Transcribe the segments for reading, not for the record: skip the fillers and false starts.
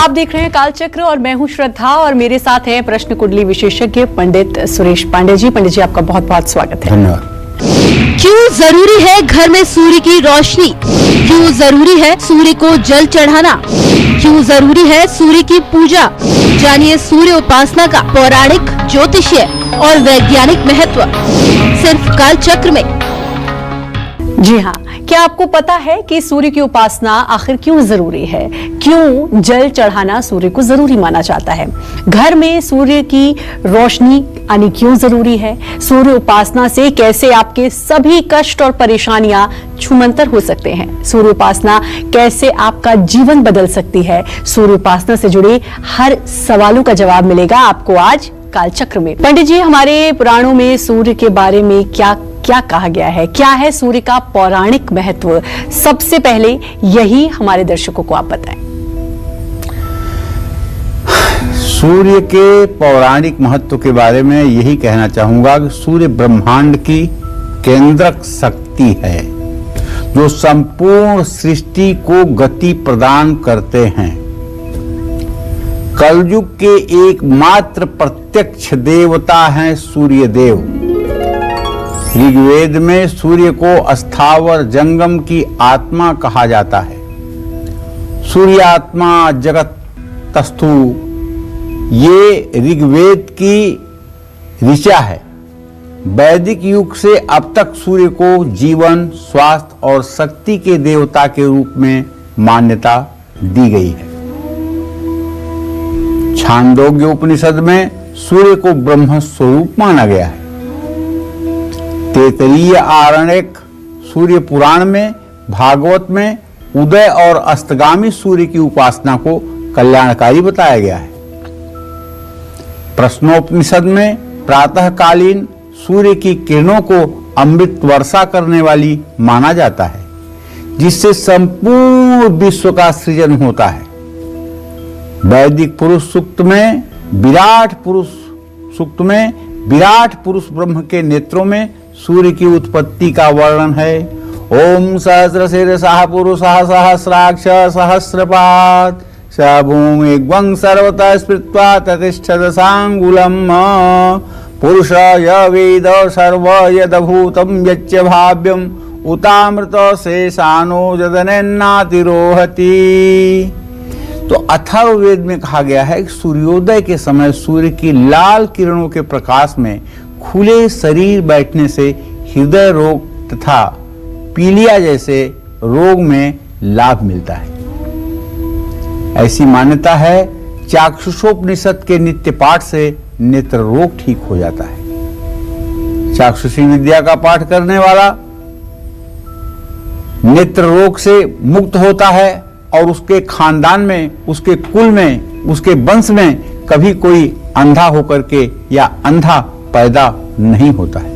आप देख रहे हैं कालचक्र और मैं हूं श्रद्धा और मेरे साथ हैं प्रश्न कुंडली विशेषज्ञ पंडित सुरेश पांडे जी। पंडित जी, आपका बहुत बहुत स्वागत है। धन्यवाद। क्यों जरूरी है घर में सूर्य की रोशनी? क्यों जरूरी है सूर्य को जल चढ़ाना? क्यों जरूरी है सूर्य की पूजा? जानिए सूर्य उपासना का पौराणिक, ज्योतिषीय और वैज्ञानिक महत्व सिर्फ कालचक्र में। जी हाँ, क्या आपको पता है कि सूर्य की उपासना आखिर क्यों जरूरी है? क्यों जल चढ़ाना सूर्य को जरूरी माना जाता है? घर में सूर्य की रोशनी आनी क्यों जरूरी है? सूर्य उपासना से कैसे आपके सभी कष्ट और परेशानियां छूमंतर हो सकते हैं? सूर्य उपासना कैसे आपका जीवन बदल सकती है? सूर्य उपासना से जुड़े हर सवालों का जवाब मिलेगा आपको आज कालचक्र में। पंडित जी, हमारे पुराणों में सूर्य के बारे में क्या क्या कहा गया है? क्या है सूर्य का पौराणिक महत्व? सबसे पहले यही हमारे दर्शकों को आप बताएं। सूर्य के पौराणिक महत्व के बारे में यही कहना चाहूंगा कि सूर्य ब्रह्मांड की केंद्रक शक्ति है जो संपूर्ण सृष्टि को गति प्रदान करते हैं। कलयुग के एकमात्र प्रत्यक्ष देवता हैं सूर्य देव। ऋग्वेद में सूर्य को स्थावर जंगम की आत्मा कहा जाता है। सूर्य आत्मा जगत तस्थु, ये ऋग्वेद की ऋचा है। वैदिक युग से अब तक सूर्य को जीवन, स्वास्थ्य और शक्ति के देवता के रूप में मान्यता दी गई है। छांदोग्य उपनिषद में सूर्य को ब्रह्म स्वरूप माना गया है। तैत्तिरीय आरण्यक सूर्य पुराण में, भागवत में उदय और अस्तगामी सूर्य की उपासना को कल्याणकारी बताया गया है। प्रश्नोपनिषद में प्रातःकालीन सूर्य की किरणों को अमृत वर्षा करने वाली माना जाता है, जिससे संपूर्ण विश्व का सृजन होता है। वैदिक पुरुष सूक्त में विराट पुरुष ब्रह्म के नेत्रों में सूर्य की उत्पत्ति का वर्णन है। ओम सहस्रशीर्षः पुरुषः सहस्राक्ष सहस्रपाद स भूमिग्वं सर्वतः स्मृत्वा ततिष्ठदशाङ्गुलम् पुरुषय वेद सर्व यदभूतं यच्च भाव्यम् उतामृत शेषानो यदनेन्नातिरोहति। तो अथर्ववेद में कहा गया है कि सूर्योदय के समय सूर्य की लाल किरणों के प्रकाश में खुले शरीर बैठने से हृदय रोग तथा पीलिया जैसे रोग में लाभ मिलता है। ऐसी मान्यता है चाक्षुषोपनिषद के नित्य पाठ से नेत्र रोग ठीक हो जाता है। चाक्षुषी विद्या का पाठ करने वाला नेत्र रोग से मुक्त होता है और उसके खानदान में, उसके कुल में, उसके वंश में कभी कोई अंधा होकर के या अंधा पैदा नहीं होता है।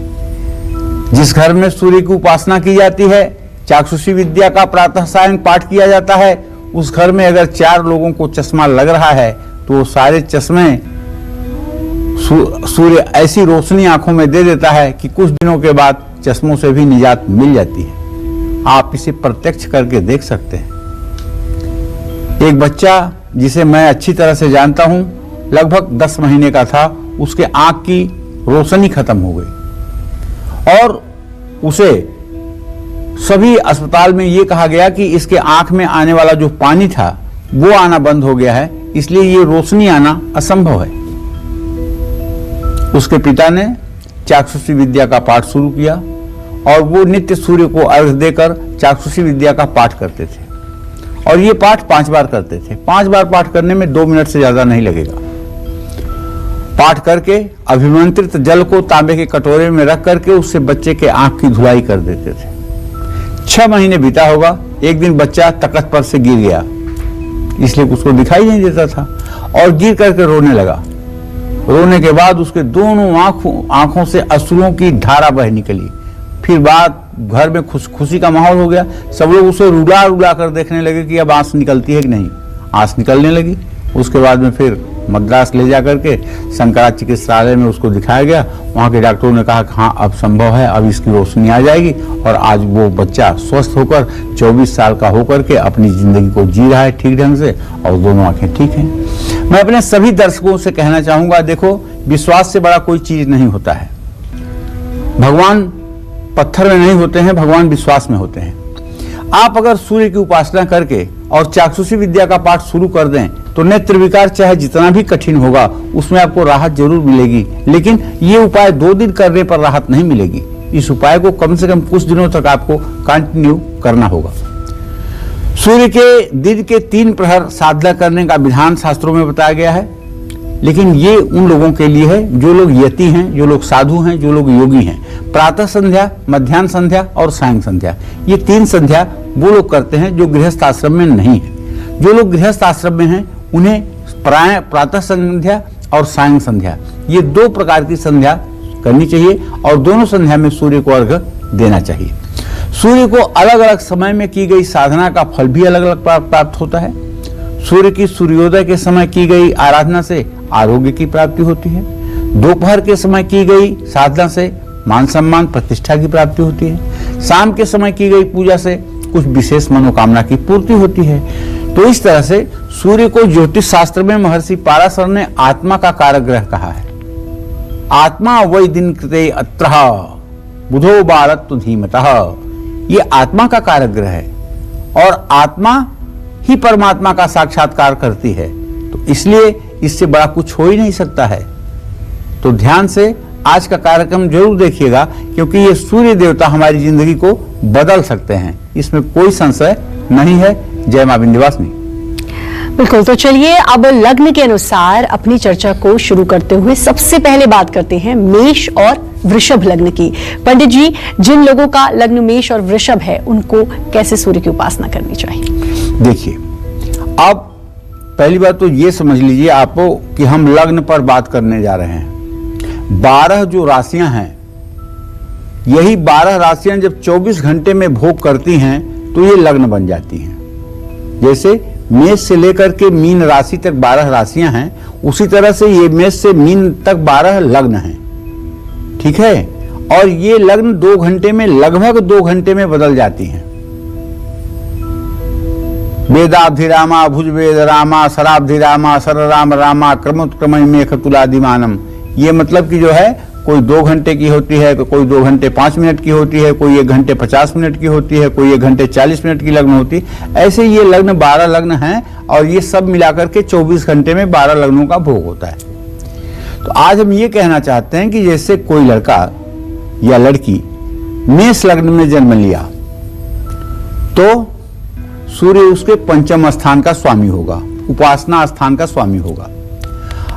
जिस घर में सूर्य की उपासना की जाती है, चाक्षुषी विद्या का प्रातः सायं पाठ किया जाता है, उस घर में अगर 4 लोगों को चश्मा लग रहा है तो वो सारे चश्मे सूर्य ऐसी रोशनी आंखों में दे देता है कि कुछ दिनों के बाद चश्मों से भी निजात मिल जाती है। आप इसे प्रत्यक्ष करके देख सकते हैं। एक बच्चा जिसे मैं अच्छी तरह से जानता हूं, लगभग 10 महीने का था, उसके आंख की रोशनी खत्म हो गई और उसे सभी अस्पताल में यह कहा गया कि इसके आंख में आने वाला जो पानी था वो आना बंद हो गया है, इसलिए ये रोशनी आना असंभव है। उसके पिता ने चाक्षुषी विद्या का पाठ शुरू किया और वो नित्य सूर्य को अर्घ्य देकर चाक्षुषी विद्या का पाठ करते थे और ये पाठ 5 बार करते थे। 5 बार पाठ करने में 2 मिनट से ज्यादा नहीं लगेगा। पाठ करके अभिमंत्रित जल को तांबे के कटोरे में रख करके उससे बच्चे के आंख की धुलाई कर देते थे। 6 महीने बीता होगा, एक दिन बच्चा तख्त पर से गिर गया, इसलिए उसको दिखाई नहीं देता था और गिर करके रोने लगा। रोने के बाद उसके दोनों आंखों से अश्रुओं की धारा बह निकली। फिर बात घर में खुशी का माहौल हो गया। सब लोग उसे रुला रुला कर देखने लगे कि अब आंस निकलती है कि नहीं। आंस निकलने लगी। उसके बाद में फिर मद्रास ले जा करके शंकरा चिकित्सालय में उसको दिखाया गया। वहाँ के डॉक्टरों ने कहा कि हाँ अब संभव है, अब इसकी रोशनी आ जाएगी, और आज वो बच्चा स्वस्थ होकर 24 साल का होकर के अपनी जिंदगी को जी रहा है ठीक ढंग से, और दोनों आंखें ठीक हैं। मैं अपने सभी दर्शकों से कहना चाहूंगा, देखो विश्वास से बड़ा कोई चीज नहीं होता है। भगवान पत्थर में नहीं होते हैं, भगवान विश्वास में होते हैं। आप अगर सूर्य की उपासना करके और चाक्षुषी विद्या का पाठ शुरू कर दें तो नेत्र विकार चाहे जितना भी कठिन होगा उसमें आपको राहत जरूर मिलेगी, लेकिन ये उपाय 2 दिन करने पर राहत नहीं मिलेगी। इस उपाय को कम से कम कुछ दिनों तक आपको कंटिन्यू करना होगा। सूर्य के दिन के 3 प्रहर साधना करने का विधान शास्त्रों में बताया गया है, लेकिन ये उन लोगों के लिए है जो लोग यति हैं, जो लोग साधु हैं, जो लोग योगी हैं। प्रातः संध्या, मध्याह्न संध्या और सायं संध्या, ये 3 संध्या वो लोग करते हैं जो गृहस्थ आश्रम में नहीं है। जो लोग गृहस्थ आश्रम में हैं उन्हें प्रातः संध्या और सायं संध्या, ये 2 प्रकार की संध्या करनी चाहिए, और दोनों संध्या में सूर्य को अर्घ्य देना चाहिए। सूर्य को अलग अलग समय में की गई साधना का फल भी अलग अलग प्राप्त होता है। सूर्य की सूर्योदय के समय की गई आराधना से आरोग्य की प्राप्ति होती है। दोपहर के समय की गई साधना से मान सम्मान प्रतिष्ठा की प्राप्ति होती है। शाम के समय की गई पूजा से कुछ विशेष मनोकामना की पूर्ति होती है। तो इस तरह से सूर्य को ज्योतिष शास्त्र में महर्षि पाराशर ने आत्मा का कारक ग्रह कहा है। आत्मा वै दिन कृते अत्रः बुधो बालत्व धीमतः, ये आत्मा का कारक ग्रह है और आत्मा ही परमात्मा का साक्षात्कार करती है, तो इसलिए इससे बड़ा कुछ हो ही नहीं सकता है। तो ध्यान से आज का कार्यक्रम जरूर देखिएगा, क्योंकि ये सूर्य देवता हमारी जिंदगी को बदल सकते हैं, इसमें कोई संशय नहीं है। जय मां विंध्यवासिनी। बिल्कुल, तो चलिए अब लग्न के अनुसार अपनी चर्चा को शुरू करते हुए सबसे पहले बात करते हैं मेष और वृषभ लग्न की। पंडित जी, जिन लोगों का लग्न मेष और वृषभ है उनको कैसे सूर्य की उपासना करनी चाहिए? देखिए, अब पहली बात तो ये समझ लीजिए आपको कि हम लग्न पर बात करने जा रहे हैं। 12 जो राशियां हैं, यही 12 राशियां जब 24 घंटे में भोग करती हैं तो ये लग्न बन जाती हैं। जैसे मेष से लेकर के मीन राशि तक 12 राशियां हैं, उसी तरह से ये मेष से मीन तक 12 लग्न हैं, ठीक है। और ये लग्न 2 घंटे में, लगभग 2 घंटे में बदल जाती हैं। वेदाब्धि रामा भुज वेद रामा शराब्धि रामा सर राम रामा क्रमोत्क्रम मेघ तुलादिमानम, ये मतलब कि जो है कोई 2 घंटे की होती है, कोई 2 घंटे 5 मिनट की होती है, कोई 1 घंटे 50 मिनट की होती है, कोई 1 घंटे 40 मिनट की लग्न होती है। ऐसे ये लग्न 12 लग्न हैं और ये सब मिलाकर के 24 घंटे में 12 लग्नों का भोग होता है। तो आज हम ये कहना चाहते हैं कि जैसे कोई लड़का या लड़की मेष लग्न में जन्म लिया तो सूर्य उसके पंचम स्थान का स्वामी होगा, उपासना स्थान का स्वामी होगा।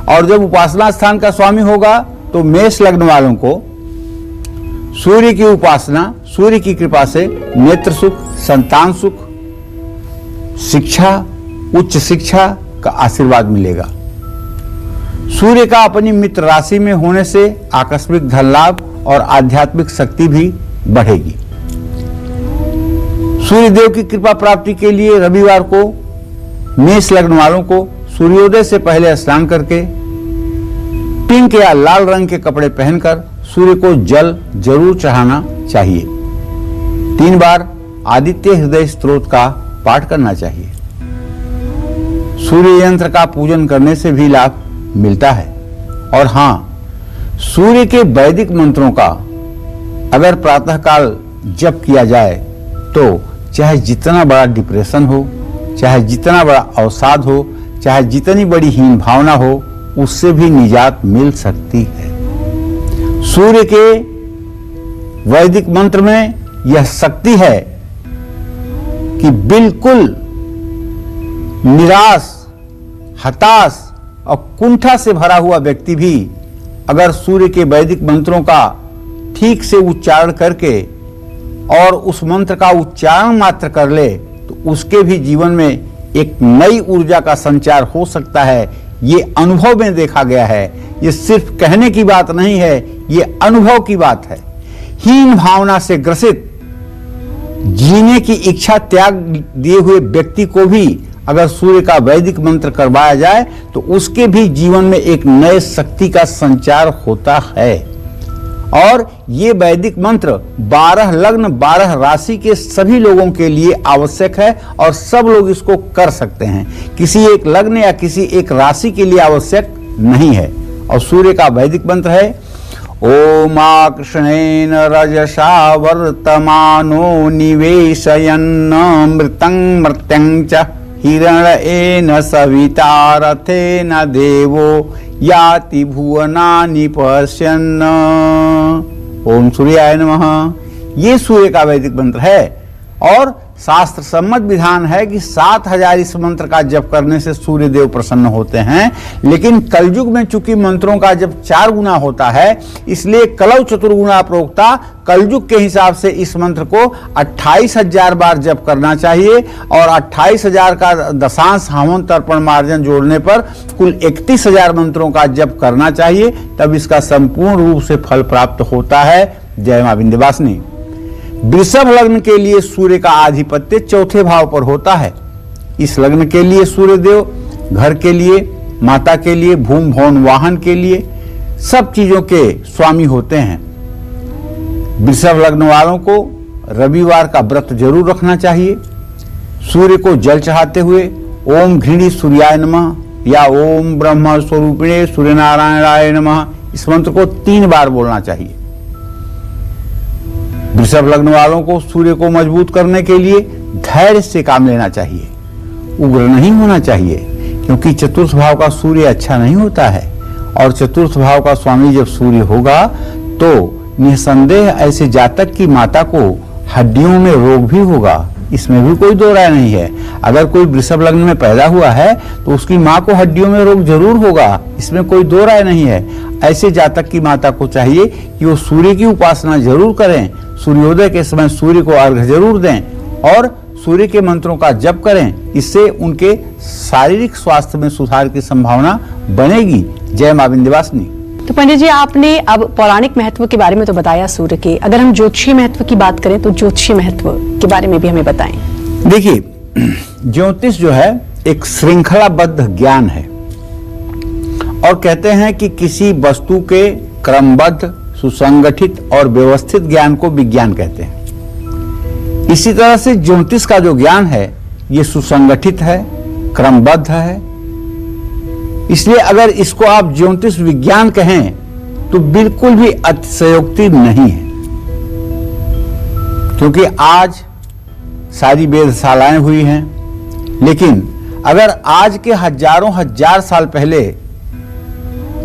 और जब उपासना स्थान का स्वामी होगा तो मेष लग्न वालों को सूर्य की उपासना, सूर्य की कृपा से नेत्र सुख, संतान सुख, शिक्षा, उच्च शिक्षा का आशीर्वाद मिलेगा। सूर्य का अपनी मित्र राशि में होने से आकस्मिक धन लाभ और आध्यात्मिक शक्ति भी बढ़ेगी। सूर्य देव की कृपा प्राप्ति के लिए रविवार को मेष लग्न वालों को सूर्योदय से पहले स्नान करके पिंक या लाल रंग के कपड़े पहनकर सूर्य को जल जरूर चढ़ाना चाहिए। 3 बार आदित्य हृदय स्तोत्र का पाठ करना चाहिए। सूर्य यंत्र का पूजन करने से भी लाभ मिलता है। और हाँ, सूर्य के वैदिक मंत्रों का अगर प्रातःकाल जप किया जाए तो चाहे जितना बड़ा डिप्रेशन हो, चाहे जितना बड़ा अवसाद हो, चाहे जितनी बड़ी हीन भावना हो, उससे भी निजात मिल सकती है। सूर्य के वैदिक मंत्र में यह शक्ति है कि बिल्कुल निराश, हताश और कुंठा से भरा हुआ व्यक्ति भी अगर सूर्य के वैदिक मंत्रों का ठीक से उच्चारण करके और उस मंत्र का उच्चारण मात्र कर ले तो उसके भी जीवन में एक नई ऊर्जा का संचार हो सकता है। ये अनुभव में देखा गया है, ये सिर्फ कहने की बात नहीं है, ये अनुभव की बात है। हीन भावना से ग्रसित, जीने की इच्छा त्याग दिए हुए व्यक्ति को भी अगर सूर्य का वैदिक मंत्र करवाया जाए तो उसके भी जीवन में एक नए शक्ति का संचार होता है। और ये वैदिक मंत्र 12 लग्न 12 राशि के सभी लोगों के लिए आवश्यक है और सब लोग इसको कर सकते हैं। किसी एक लग्न या किसी एक राशि के लिए आवश्यक नहीं है। और सूर्य का वैदिक मंत्र है ओम आकृष्णेन रजसा वर्तमानो निवेशयन् मृतं मर्त्यं च हिरण्येन सविता रथेन देवो याति भुवनानि पश्यन्। ओम सूर्याय नमः। ये सूर्य का वैदिक मंत्र है और शास्त्र सम्मत विधान है कि 7000 इस मंत्र का जप करने से सूर्य देव प्रसन्न होते हैं। लेकिन कलयुग में चूंकि मंत्रों का जप 4 गुना होता है, इसलिए कलौ चतुर्गुणा प्रोक्ता कलयुग के हिसाब से इस मंत्र को 28,000 बार जप करना चाहिए और 28,000 का दशांश हवन तर्पण मार्जन जोड़ने पर कुल 31,000 मंत्रों का जप करना चाहिए, तब इसका संपूर्ण रूप से फल प्राप्त होता है। जय मां विंध्यवासिनी। वृषभ लग्न के लिए सूर्य का आधिपत्य चौथे भाव पर होता है। इस लग्न के लिए सूर्य देव घर के लिए, माता के लिए, भूमि भवन वाहन के लिए सब चीजों के स्वामी होते हैं। वृषभ लग्न वालों को रविवार का व्रत जरूर रखना चाहिए। सूर्य को जल चढ़ाते हुए ओम घृणी सूर्याय नमः या ओम ब्रह्म स्वरूपिणे सूर्य नारायणाय नमः इस मंत्र को 3 बार बोलना चाहिए। वृषभ लग्न वालों को सूर्य को मजबूत करने के लिए धैर्य से काम लेना चाहिए, उग्र नहीं होना चाहिए, क्योंकि चतुर्थ भाव का सूर्य अच्छा नहीं होता है और चतुर्थ भाव का स्वामी जब सूर्य होगा तो निसंदेह ऐसे जातक की माता को हड्डियों में रोग भी होगा, इसमें भी कोई दो राय नहीं है। अगर कोई वृषभ लग्न में पैदा हुआ है तो उसकी माँ को हड्डियों में रोग जरूर होगा, इसमें कोई दो राय नहीं है। ऐसे जातक की माता को चाहिए कि वो सूर्य की उपासना जरूर करें, सूर्योदय के समय सूर्य को अर्घ्य जरूर दें और सूर्य के मंत्रों का जप करें। इससे उनके शारीरिक स्वास्थ्य में सुधार की संभावना बनेगी। जय मां विंध्यवासिनी। तो पंडित जी, आपने अब पौराणिक महत्व के बारे में तो बताया सूर्य के, अगर हम ज्योतिषीय महत्व की बात करें तो ज्योतिषीय महत्व के बारे में भी हमें बताएं। देखिए, ज्योतिष जो है एक श्रृंखलाबद्ध ज्ञान है और कहते हैं कि किसी वस्तु के क्रमबद्ध, सुसंगठित और व्यवस्थित ज्ञान को विज्ञान कहते हैं। इसी तरह से ज्योतिष का जो ज्ञान है ये सुसंगठित है, क्रमबद्ध है। इसलिए अगर इसको आप ज्योतिष विज्ञान कहें तो बिल्कुल भी अतिशयोक्ति नहीं है, क्योंकि आज सारी वेधशालाएं हुई हैं। लेकिन अगर आज के हजारों हजार साल पहले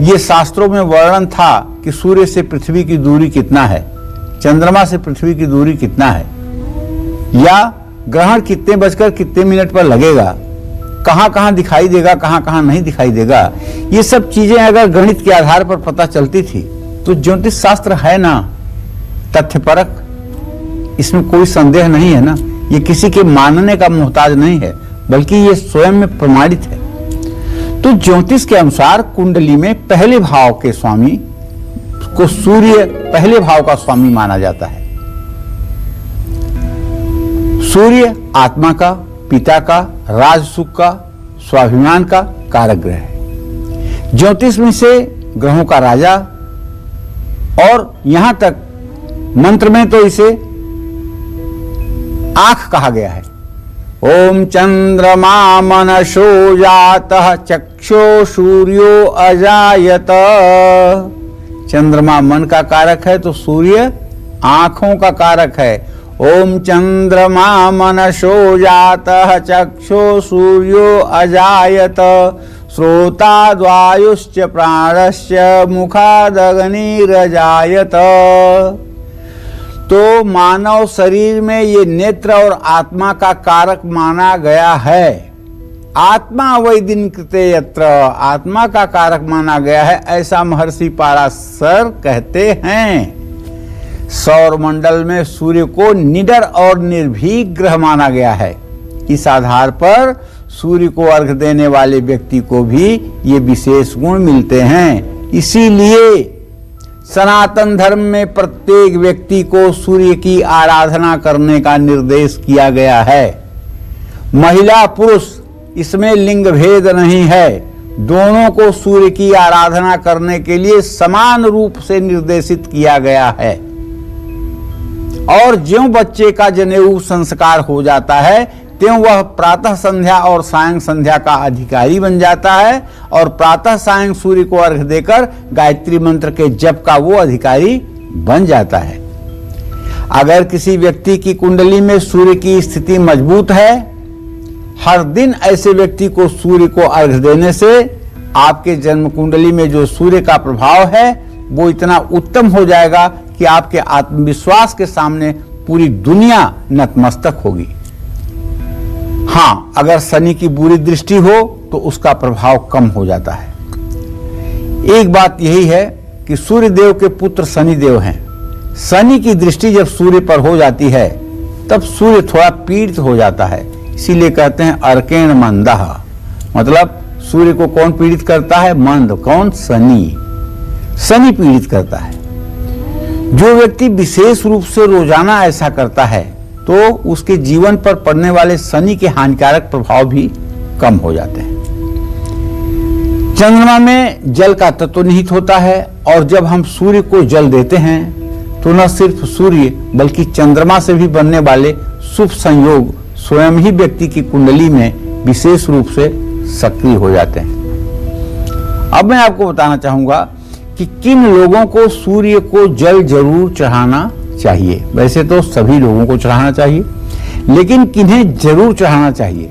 ये शास्त्रों में वर्णन था कि सूर्य से पृथ्वी की दूरी कितना है, चंद्रमा से पृथ्वी की दूरी कितना है, या ग्रहण कितने बजकर कितने मिनट पर लगेगा, कहां कहां दिखाई देगा, कहां कहां नहीं दिखाई देगा, ये सब चीजें अगर गणित के आधार पर पता चलती थी तो ज्योतिष शास्त्र है ना तथ्यपरक, इसमें कोई संदेह नहीं है ना। ये किसी के मानने का मोहताज नहीं है, बल्कि ये स्वयं में प्रमाणित है। तो ज्योतिष के अनुसार कुंडली में पहले भाव के स्वामी को सूर्य पहले भाव का स्वामी माना जाता है। सूर्य आत्मा का, पिता का, राजसुख का, स्वाभिमान का कारक ग्रह है। ज्योतिष में से ग्रहों का राजा, और यहां तक मंत्र में तो इसे आंख कहा गया है। ओम चंद्रमा मनसो जातः चक्षो सूर्यो अजायत। चंद्रमा मन का कारक है तो सूर्य आंखों का कारक है। ओम चंद्रमा मनसो जातः चक्षो सूर्यो अजायत श्रोताद्वायुश्च प्राणश्च मुखादग्निरजायत। तो मानव शरीर में ये नेत्र और आत्मा का कारक माना गया है। आत्मा वैदिन कृते यत्र, आत्मा का कारक माना गया है, ऐसा महर्षि पाराशर कहते हैं। सौर मंडल में सूर्य को निडर और निर्भीक ग्रह माना गया है। इस आधार पर सूर्य को अर्घ्य देने वाले व्यक्ति को भी ये विशेष गुण मिलते हैं। इसीलिए सनातन धर्म में प्रत्येक व्यक्ति को सूर्य की आराधना करने का निर्देश किया गया है। महिला पुरुष इसमें लिंग भेद नहीं है। दोनों को सूर्य की आराधना करने के लिए समान रूप से निर्देशित किया गया है। और ज्यों बच्चे का जनेऊ संस्कार हो जाता है, त्यों वह प्रातः संध्या और सायं संध्या का अधिकारी बन जाता है और प्रातः सायं सूर्य को अर्घ्य देकर गायत्री मंत्र के जप का वो अधिकारी बन जाता है। अगर किसी व्यक्ति की कुंडली में सूर्य की स्थिति मजबूत है, हर दिन ऐसे व्यक्ति को सूर्य को अर्घ्य देने से आपके जन्म कुंडली में जो सूर्य का प्रभाव है वो इतना उत्तम हो जाएगा कि आपके आत्मविश्वास के सामने पूरी दुनिया नतमस्तक होगी। हाँ, अगर शनि की बुरी दृष्टि हो तो उसका प्रभाव कम हो जाता है। एक बात यही है कि सूर्य देव के पुत्र शनि देव हैं। शनि की दृष्टि जब सूर्य पर हो जाती है तब सूर्य थोड़ा पीड़ित हो जाता है। इसीलिए कहते हैं अर्केण मंदः, मतलब सूर्य को कौन पीड़ित करता है? मंद। कौन? शनि। शनि पीड़ित करता है। जो व्यक्ति विशेष रूप से रोजाना ऐसा करता है तो उसके जीवन पर पड़ने वाले शनि के हानिकारक प्रभाव भी कम हो जाते हैं। चंद्रमा में जल का तत्व निहित होता है और जब हम सूर्य को जल देते हैं तो न सिर्फ सूर्य बल्कि चंद्रमा से भी बनने वाले शुभ संयोग स्वयं ही व्यक्ति की कुंडली में विशेष रूप से सक्रिय हो जाते हैं। अब मैं आपको बताना चाहूंगा कि किन लोगों को सूर्य को जल जरूर चढ़ाना चाहिए। वैसे तो सभी लोगों को चढ़ाना चाहिए, लेकिन किन्हें जरूर चढ़ाना चाहिए?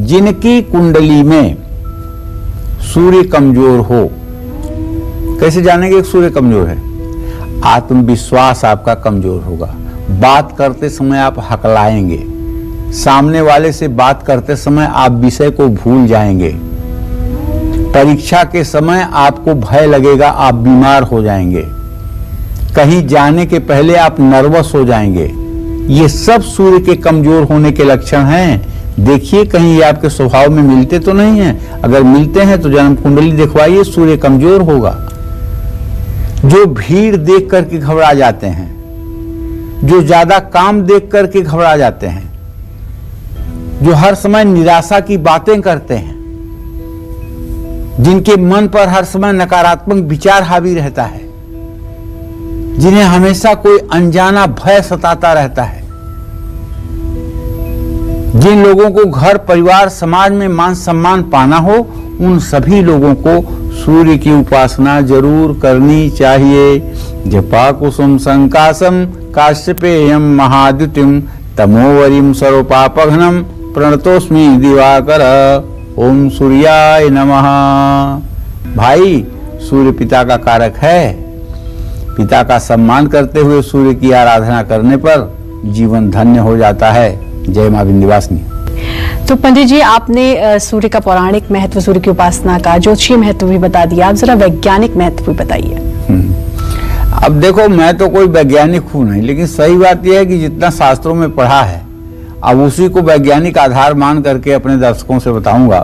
जिनकी कुंडली में सूर्य कमजोर हो। कैसे जानेंगे कि सूर्य कमजोर है? आत्मविश्वास आपका कमजोर होगा। बात करते समय आप हकलाएंगे, सामने वाले से बात करते समय आप विषय को भूल जाएंगे, परीक्षा के समय आपको भय लगेगा, आप बीमार हो जाएंगे, कहीं जाने के पहले आप नर्वस हो जाएंगे। ये सब सूर्य के कमजोर होने के लक्षण हैं। देखिए कहीं ये आपके स्वभाव में मिलते तो नहीं हैं। अगर मिलते हैं तो जन्म कुंडली दिखवाइए, सूर्य कमजोर होगा। जो भीड़ देख करके घबरा जाते हैं, जो ज्यादा काम देख करके घबरा जाते हैं, जो हर समय निराशा की बातें करते हैं, जिनके मन पर हर समय नकारात्मक विचार हावी रहता है, जिन्हें हमेशा कोई अनजाना भय सताता रहता है, जिन लोगों को घर परिवार समाज में मान सम्मान पाना हो, उन सभी लोगों को सूर्य की उपासना जरूर करनी चाहिए। जपा कुसुम संकासम काश्यपेयम महाद्युतिम तमोवरीम सर्वपापघ्नम प्रणतोस्मि दिवाकर। ओम सूर्याय नमः। भाई, सूर्य पिता का कारक है। पिता का सम्मान करते हुए सूर्य की आराधना करने पर जीवन धन्य हो जाता है। जय मां विंध्यवासिनी। तो पंडित जी, आपने सूर्य का पौराणिक महत्व, सूर्य की उपासना का ज्योतिषीय महत्व भी बता दिया, आप जरा वैज्ञानिक महत्व भी बताइए। अब देखो, मैं तो कोई वैज्ञानिक हूं नहीं, लेकिन सही बात यह है कि जितना शास्त्रों में पढ़ा है अब उसी को वैज्ञानिक आधार मान करके अपने दर्शकों से बताऊंगा।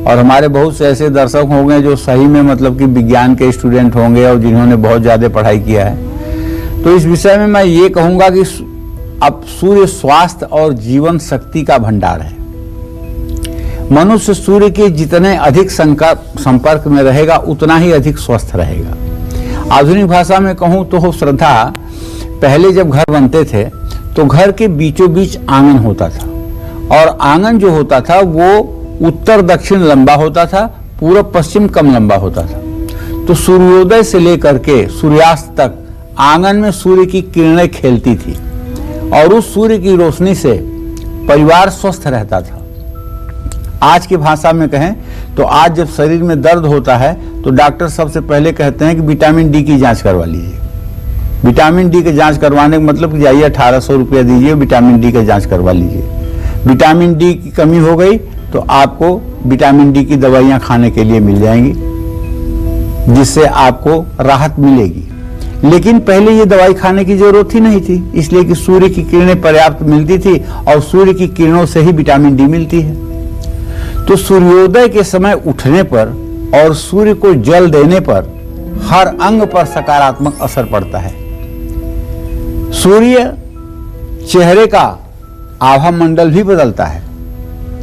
और हमारे बहुत से ऐसे दर्शक होंगे जो सही में मतलब कि विज्ञान के स्टूडेंट होंगे और जिन्होंने बहुत ज्यादा पढ़ाई किया है। तो इस विषय में मैं ये कहूंगा कि अब सूर्य स्वास्थ्य और जीवन शक्ति का भंडार है। मनुष्य सूर्य के जितने अधिक संपर्क में रहेगा उतना ही अधिक स्वस्थ रहेगा। आधुनिक भाषा में कहूं तो श्रद्धा, पहले जब घर बनते थे तो घर के बीचों बीच आंगन होता था और आंगन जो होता था वो उत्तर दक्षिण लंबा होता था, पूर्व पश्चिम कम लंबा होता था। तो सूर्योदय से लेकर के सूर्यास्त तक आंगन में सूर्य की किरणें खेलती थी और उस सूर्य की रोशनी से परिवार स्वस्थ रहता था। आज की भाषा में कहें तो आज जब शरीर में दर्द होता है तो डॉक्टर सबसे पहले कहते हैं कि विटामिन डी की जांच करवा लीजिए। विटामिन डी की जांच करवाने का मतलब कि जाइए 1800 रुपया दीजिए, विटामिन डी की जांच करवा लीजिए। विटामिन डी की कमी हो गई तो आपको विटामिन डी की दवाइयां खाने के लिए मिल जाएंगी, जिससे आपको राहत मिलेगी। लेकिन पहले ये दवाई खाने की जरूरत ही नहीं थी, इसलिए कि सूर्य की किरणें पर्याप्त मिलती थी और सूर्य की किरणों से ही विटामिन डी मिलती है। तो सूर्योदय के समय उठने पर और सूर्य को जल देने पर हर अंग पर सकारात्मक असर पड़ता है। सूर्य चेहरे का आभा मंडल भी बदलता है।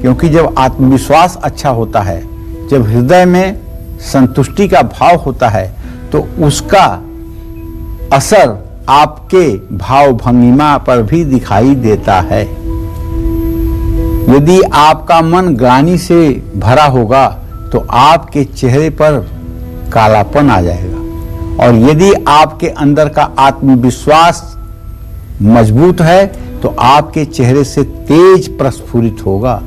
क्योंकि जब आत्मविश्वास अच्छा होता है, जब हृदय में संतुष्टि का भाव होता है, तो उसका असर आपके भाव भंगिमा पर भी दिखाई देता है। यदि आपका मन ग्लानि से भरा होगा तो आपके चेहरे पर कालापन आ जाएगा, और यदि आपके अंदर का आत्मविश्वास मजबूत है तो आपके चेहरे से तेज प्रस्फुरित होगा।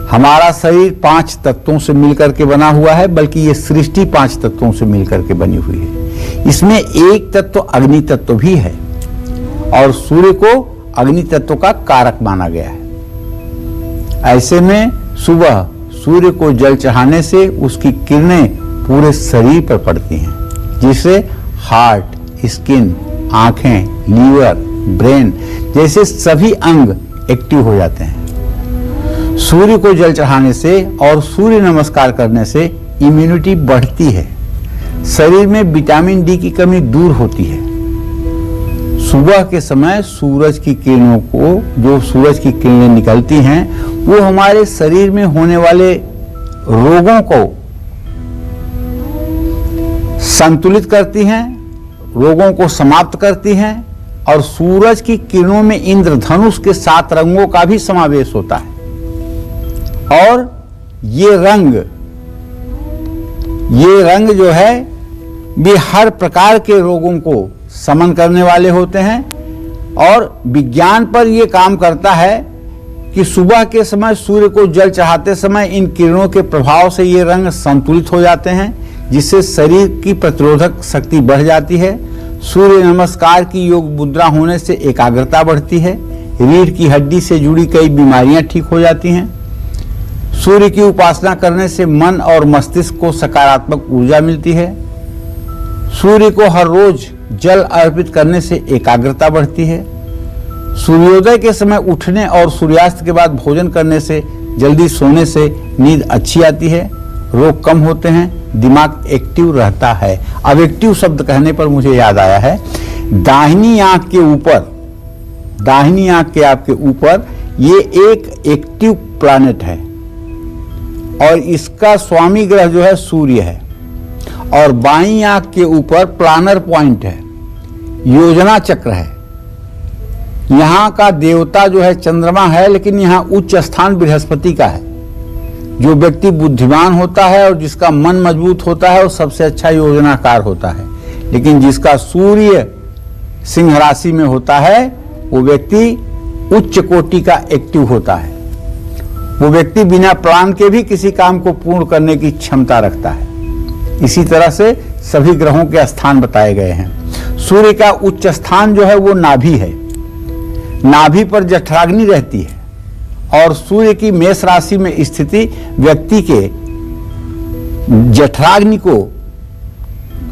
हमारा शरीर 5 तत्वों से मिलकर के बना हुआ है, बल्कि ये सृष्टि 5 तत्वों से मिलकर के बनी हुई है। इसमें एक तत्व अग्नि तत्व भी है, और सूर्य को अग्नि तत्व का कारक माना गया है। ऐसे में सुबह सूर्य को जल चढ़ाने से उसकी किरणें पूरे शरीर पर पड़ती हैं, जिससे हार्ट, स्किन, आंखें, लीवर, ब्रेन जैसे सभी अंग एक्टिव हो जाते हैं। सूर्य को जल चढ़ाने से और सूर्य नमस्कार करने से इम्यूनिटी बढ़ती है, शरीर में विटामिन डी की कमी दूर होती है। सुबह के समय सूरज की किरणों को, जो सूरज की किरणें निकलती हैं, वो हमारे शरीर में होने वाले रोगों को संतुलित करती हैं, रोगों को समाप्त करती हैं, और सूरज की किरणों में इंद्रधनुष के 7 रंगों का भी समावेश होता है। और ये रंग जो है भी हर प्रकार के रोगों को समन करने वाले होते हैं, और विज्ञान पर यह काम करता है कि सुबह के समय सूर्य को जल चढ़ाते समय इन किरणों के प्रभाव से ये रंग संतुलित हो जाते हैं, जिससे शरीर की प्रतिरोधक शक्ति बढ़ जाती है। सूर्य नमस्कार की योग मुद्रा होने से एकाग्रता बढ़ती है, रीढ़ की हड्डी से जुड़ी कई बीमारियां ठीक हो जाती हैं। सूर्य की उपासना करने से मन और मस्तिष्क को सकारात्मक ऊर्जा मिलती है। सूर्य को हर रोज जल अर्पित करने से एकाग्रता बढ़ती है। सूर्योदय के समय उठने और सूर्यास्त के बाद भोजन करने से, जल्दी सोने से नींद अच्छी आती है, रोग कम होते हैं, दिमाग एक्टिव रहता है। अब एक्टिव शब्द कहने पर मुझे याद आया है, दाहिनी आंख के आपके ऊपर ये एक एक्टिव प्लैनेट है, और इसका स्वामी ग्रह जो है सूर्य है, और बाईं आंख के ऊपर प्लानर पॉइंट है, योजना चक्र है। यहाँ का देवता जो है चंद्रमा है, लेकिन यहाँ उच्च स्थान बृहस्पति का है। जो व्यक्ति बुद्धिमान होता है और जिसका मन मजबूत होता है वो सबसे अच्छा योजनाकार होता है, लेकिन जिसका सूर्य सिंह राशि में होता है वो व्यक्ति उच्च कोटि का एक्टिव होता है। वो व्यक्ति बिना प्लान के भी किसी काम को पूर्ण करने की क्षमता रखता है। इसी तरह से सभी ग्रहों के स्थान बताए गए हैं। सूर्य का उच्च स्थान जो है वो नाभि है, नाभि पर जठराग्नि रहती है, और सूर्य की मेष राशि में स्थिति व्यक्ति के जठराग्नि को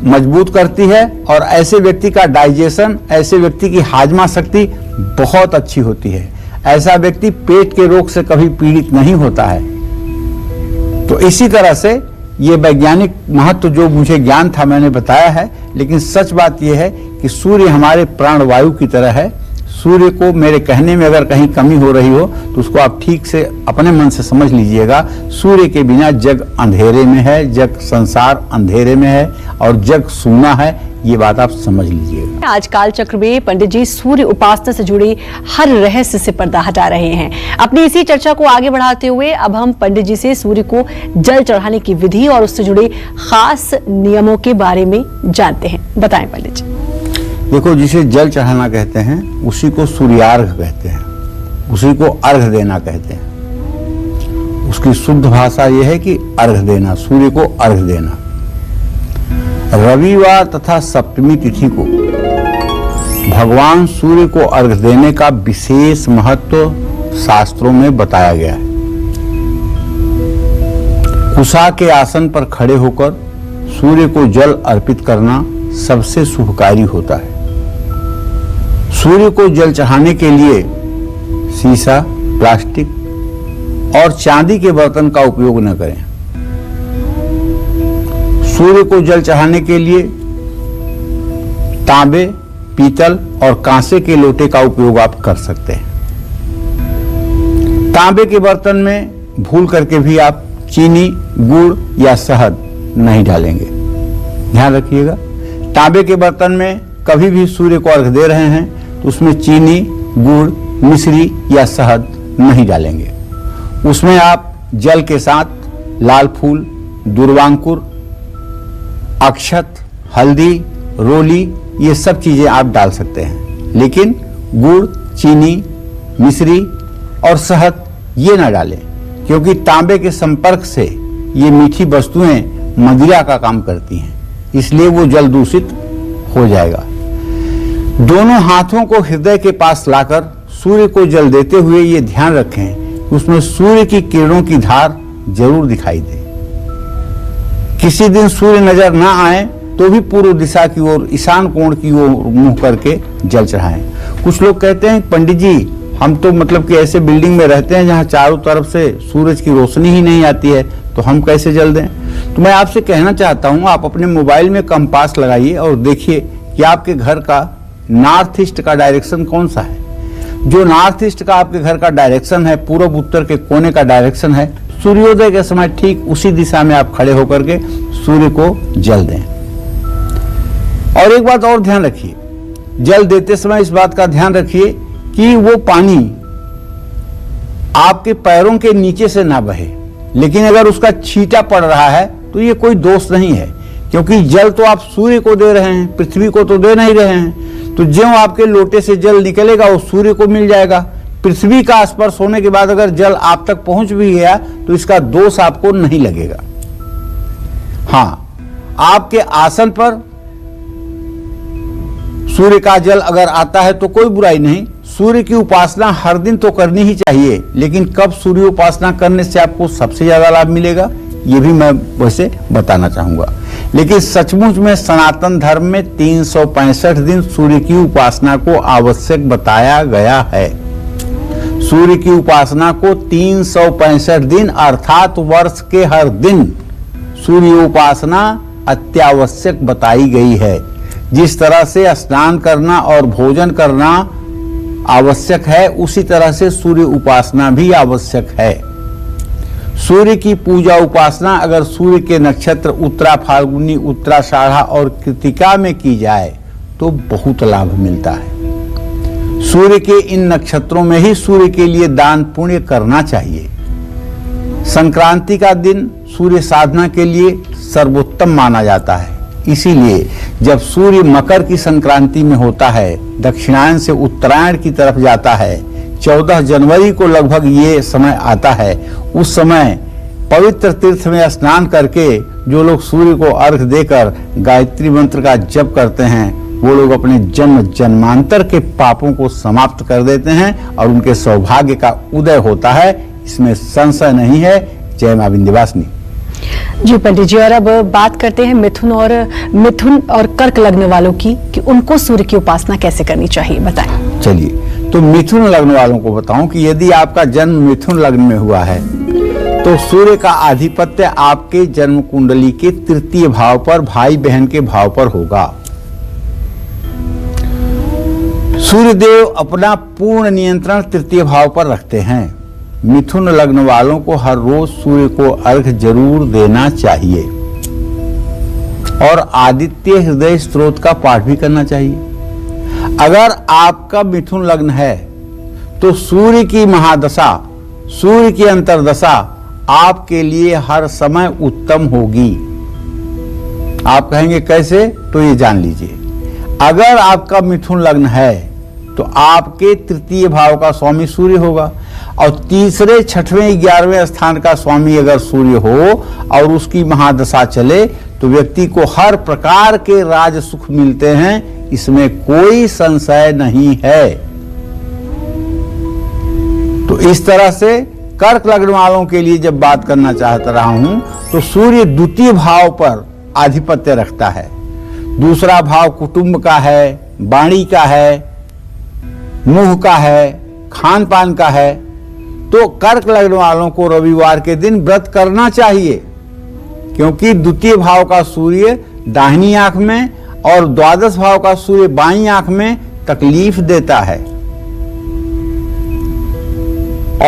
मजबूत करती है, और ऐसे व्यक्ति का डाइजेशन, ऐसे व्यक्ति की हाजमा शक्ति बहुत अच्छी होती है। ऐसा व्यक्ति पेट के रोग से कभी पीड़ित नहीं होता है। तो इसी तरह से ये वैज्ञानिक महत्व जो मुझे ज्ञान था मैंने बताया है, लेकिन सच बात यह है कि सूर्य हमारे प्राणवायु की तरह है। सूर्य को मेरे कहने में अगर कहीं कमी हो रही हो तो उसको आप ठीक से अपने मन से समझ लीजिएगा। सूर्य के बिना जग अंधेरे में है, जग संसार अंधेरे में है, और जग सूना है, ये बात आप समझ लीजिएगा। आज काल चक्र में पंडित जी सूर्य उपासना से जुड़ी हर रहस्य से पर्दा हटा रहे हैं। अपनी इसी चर्चा को आगे बढ़ाते हुए अब हम पंडित जी से सूर्य को जल चढ़ाने की विधि और उससे जुड़े खास नियमों के बारे में जानते हैं। बताएं पंडित जी। देखो, जिसे जल चढ़ाना कहते हैं उसी को सूर्यार्घ कहते हैं, उसी को अर्घ देना कहते हैं। उसकी शुद्ध भाषा यह है कि अर्घ देना, सूर्य को अर्घ देना। रविवार तथा सप्तमी तिथि को भगवान सूर्य को अर्घ देने का विशेष महत्व शास्त्रों में बताया गया है। कुशा के आसन पर खड़े होकर सूर्य को जल अर्पित करना सबसे शुभकारी होता है। सूर्य को जल चढ़ाने के लिए शीशा, प्लास्टिक और चांदी के बर्तन का उपयोग न करें। सूर्य को जल चढ़ाने के लिए तांबे, पीतल और कांसे के लोटे का उपयोग आप कर सकते हैं। तांबे के बर्तन में भूल करके भी आप चीनी, गुड़ या शहद नहीं डालेंगे, ध्यान रखिएगा। तांबे के बर्तन में कभी भी सूर्य को अर्घ दे रहे हैं तो उसमें चीनी, गुड़, मिश्री या शहद नहीं डालेंगे। उसमें आप जल के साथ लाल फूल, दुर्वांकुर, अक्षत, हल्दी, रोली ये सब चीजें आप डाल सकते हैं, लेकिन गुड़, चीनी, मिश्री और शहद ये ना डालें, क्योंकि तांबे के संपर्क से ये मीठी वस्तुएं मदिरा का काम करती हैं, इसलिए वो जल दूषित हो जाएगा। दोनों हाथों को हृदय के पास लाकर सूर्य को जल देते हुए ये ध्यान रखें कि उसमें सूर्य की किरणों की धार जरूर दिखाई दे। किसी दिन सूर्य नजर ना आए तो भी पूर्व दिशा की ओर, ईशान कोण की ओर मुंह करके जल चढ़ाएं। कुछ लोग कहते हैं पंडित जी हम तो मतलब कि ऐसे बिल्डिंग में रहते हैं जहां चारों तरफ से सूरज की रोशनी ही नहीं आती है, तो हम कैसे जल दें? तो मैं आपसे कहना चाहता हूं, आप अपने मोबाइल में कंपास लगाइए और देखिए कि आपके घर का नॉर्थ ईस्ट का डायरेक्शन कौन सा है। जो नॉर्थ ईस्ट का आपके घर का डायरेक्शन है, पूर्व उत्तर के कोने का डायरेक्शन है, सूर्योदय के समय ठीक उसी दिशा में आप खड़े होकर के सूर्य को जल दें। और एक बात और ध्यान रखिए, जल देते समय इस बात का ध्यान रखिए कि वो पानी आपके पैरों के नीचे से ना बहे, लेकिन अगर उसका छींटा पड़ रहा है तो ये कोई दोष नहीं है, क्योंकि जल तो आप सूर्य को दे रहे हैं, पृथ्वी को तो दे नहीं रहे हैं। तो ज्यों आपके लोटे से जल निकलेगा वो सूर्य को मिल जाएगा। पृथ्वी का स्पर्श होने के बाद अगर जल आप तक पहुंच भी गया तो इसका दोष आपको नहीं लगेगा। हाँ, आपके आसन पर सूर्य का जल अगर आता है तो कोई बुराई नहीं। सूर्य की उपासना हर दिन तो करनी ही चाहिए, लेकिन कब सूर्य उपासना करने से आपको सबसे ज्यादा लाभ मिलेगा ये भी मैं वैसे बताना चाहूंगा। लेकिन सचमुच में सनातन धर्म में 365 दिन सूर्य की उपासना को आवश्यक बताया गया है। सूर्य की उपासना को 365 दिन अर्थात वर्ष के हर दिन सूर्य उपासना अत्यावश्यक बताई गई है। जिस तरह से स्नान करना और भोजन करना आवश्यक है, उसी तरह से सूर्य उपासना भी आवश्यक है। सूर्य की पूजा उपासना अगर सूर्य के नक्षत्र उत्तरा, फाल्गुनी, उत्तराषाढ़ा और कृतिका में की जाए तो बहुत लाभ मिलता है। सूर्य के इन नक्षत्रों में ही सूर्य के लिए दान पुण्य करना चाहिए। संक्रांति का दिन सूर्य साधना के लिए सर्वोत्तम माना जाता है। इसीलिए जब सूर्य मकर की संक्रांति में होता है, दक्षिणायन से उत्तरायण की तरफ जाता है, 14 जनवरी को लगभग ये समय आता है, उस समय पवित्र तीर्थ में स्नान करके जो लोग सूर्य को अर्घ देकर गायत्री मंत्र का जप करते हैं, वो लोग अपने जन्म जन्मांतर के पापों को समाप्त कर देते हैं और उनके सौभाग्य का उदय होता है। इसमें संशय नहीं है। जय मां विंध्यवासिनी। जी पंडित जी, और अब बात करते हैं मिथुन और कर्क लग्न वालों की कि उनको सूर्य की उपासना कैसे करनी चाहिए, बताएं। चलिए, तो मिथुन लग्न वालों को बताऊं कि यदि आपका जन्म मिथुन लग्न में हुआ है तो सूर्य का आधिपत्य आपके जन्म कुंडली के तृतीय भाव पर, भाई बहन के भाव पर होगा। सूर्यदेव अपना पूर्ण नियंत्रण तृतीय भाव पर रखते हैं। मिथुन लग्न वालों को हर रोज सूर्य को अर्घ जरूर देना चाहिए और आदित्य हृदय स्तोत्र का पाठ भी करना चाहिए। अगर आपका मिथुन लग्न है तो सूर्य की महादशा, सूर्य की अंतर्दशा आपके लिए हर समय उत्तम होगी। आप कहेंगे कैसे? तो ये जान लीजिए। अगर आपका मिथुन लग्न है तो आपके तृतीय भाव का स्वामी सूर्य होगा और तीसरे, छठवें, 11वें स्थान का स्वामी अगर सूर्य हो और उसकी महादशा चले तो व्यक्ति को हर प्रकार के राज सुख मिलते हैं, इसमें कोई संशय नहीं है। तो इस तरह से कर्क लग्न वालों के लिए जब बात करना चाहता रहा हूं तो सूर्य द्वितीय भाव पर आधिपत्य रखता है। दूसरा भाव कुटुंब का है, वाणी का है, मुंह का है, खान पान का है। तो कर्क लग्न वालों को रविवार के दिन व्रत करना चाहिए, क्योंकि द्वितीय भाव का सूर्य दाहिनी आंख में और द्वादश भाव का सूर्य बाईं आंख में तकलीफ देता है।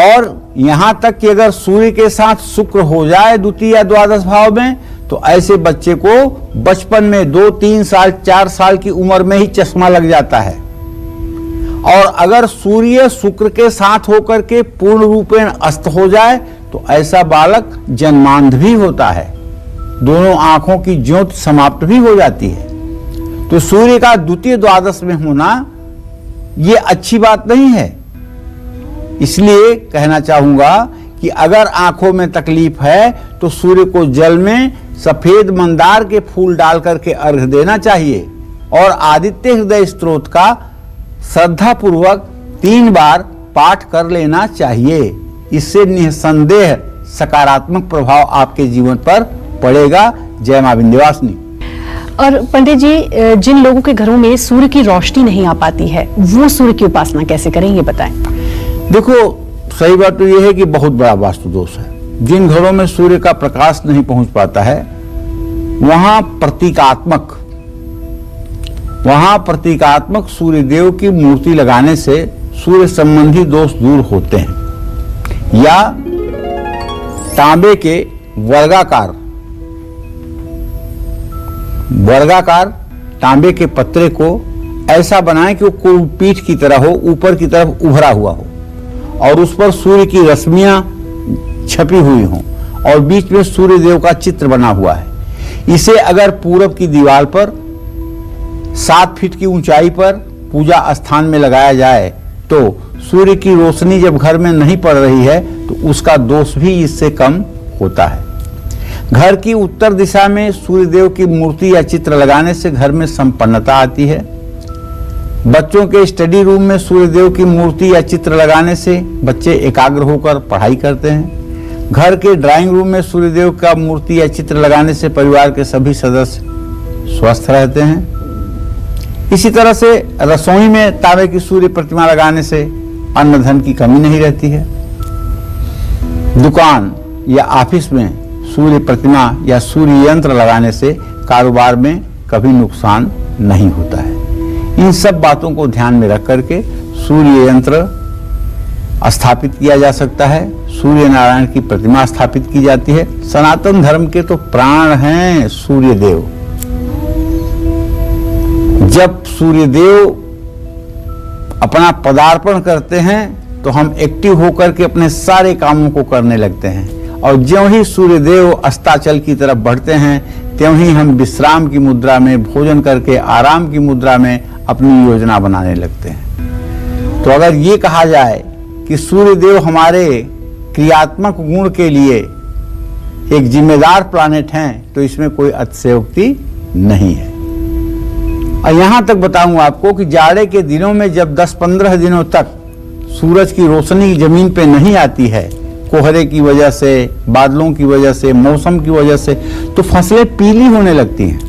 और यहां तक कि अगर सूर्य के साथ शुक्र हो जाए द्वितीय या द्वादश भाव में, तो ऐसे बच्चे को बचपन में 2, 3 साल, 4 साल की उम्र में ही चश्मा लग जाता है। और अगर सूर्य शुक्र के साथ होकर के पूर्ण रूपेण अस्त हो जाए तो ऐसा बालक जन्मांध भी होता है, दोनों आंखों की ज्योति समाप्त भी हो जाती है। तो सूर्य का द्वितीय द्वादश में होना ये अच्छी बात नहीं है। इसलिए कहना चाहूंगा कि अगर आंखों में तकलीफ है तो सूर्य को जल में सफेद मंदार के फूल डाल करके अर्घ्य देना चाहिए और आदित्य हृदय स्तोत्र का श्रद्धा पूर्वक 3 बार पाठ कर लेना चाहिए। इससे निसंदेह सकारात्मक प्रभाव आपके जीवन पर पड़ेगा। जय मां विंध्यवासिनी। और पंडित जी, जिन लोगों के घरों में सूर्य की रोशनी नहीं आ पाती है, वो सूर्य की उपासना कैसे करें, ये बताएं। देखो, सही बात तो यह है कि बहुत बड़ा वास्तु दोष है। जिन घरों में सूर्य का प्रकाश नहीं पहुंच पाता है वहां प्रतीकात्मक सूर्य देव की मूर्ति लगाने से सूर्य संबंधी दोष दूर होते हैं। या तांबे के वर्गाकार तांबे के पत्रे को ऐसा बनाएं कि वो कोई पीठ की तरह हो, ऊपर की तरफ उभरा हुआ हो और उस पर सूर्य की रश्मियां छपी हुई हों और बीच में सूर्य देव का चित्र बना हुआ है। इसे अगर पूरब की दीवार पर 7 फीट की ऊंचाई पर पूजा स्थान में लगाया जाए तो सूर्य की रोशनी जब घर में नहीं पड़ रही है तो उसका दोष भी इससे कम होता है। घर की उत्तर दिशा में सूर्य देव की मूर्ति या चित्र लगाने से घर में संपन्नता आती है। बच्चों के स्टडी रूम में सूर्य देव की मूर्ति या चित्र लगाने से बच्चे एकाग्र होकर पढ़ाई करते हैं। घर के ड्राइंग रूम में सूर्य देव का मूर्ति या चित्र लगाने से परिवार के सभी सदस्य स्वस्थ रहते हैं। इसी तरह से रसोई में तांबे की सूर्य प्रतिमा लगाने से अन्न धन की कमी नहीं रहती है। दुकान या ऑफिस में सूर्य प्रतिमा या सूर्य यंत्र लगाने से कारोबार में कभी नुकसान नहीं होता है। इन सब बातों को ध्यान में रख करके सूर्य यंत्र स्थापित किया जा सकता है। सूर्य नारायण की प्रतिमा स्थापित की जाती है। सनातन धर्म के तो प्राण हैं सूर्य देव। जब सूर्य देव अपना पदार्पण करते हैं तो हम एक्टिव होकर के अपने सारे कामों को करने लगते हैं और ज्यों ही सूर्य देव अस्ताचल की तरफ बढ़ते हैं त्यों ही हम विश्राम की मुद्रा में भोजन करके आराम की मुद्रा में अपनी योजना बनाने लगते हैं। तो अगर ये कहा जाए कि सूर्य देव हमारे क्रियात्मक गुण के लिए एक जिम्मेदार प्लानेट हैं तो इसमें कोई अतिशयोक्ति नहीं है। और यहां तक बताऊं आपको कि जाड़े के दिनों में जब 10-15 दिनों तक सूरज की रोशनी जमीन पे नहीं आती है, कोहरे की वजह से, बादलों की वजह से, मौसम की वजह से, तो फसलें पीली होने लगती हैं।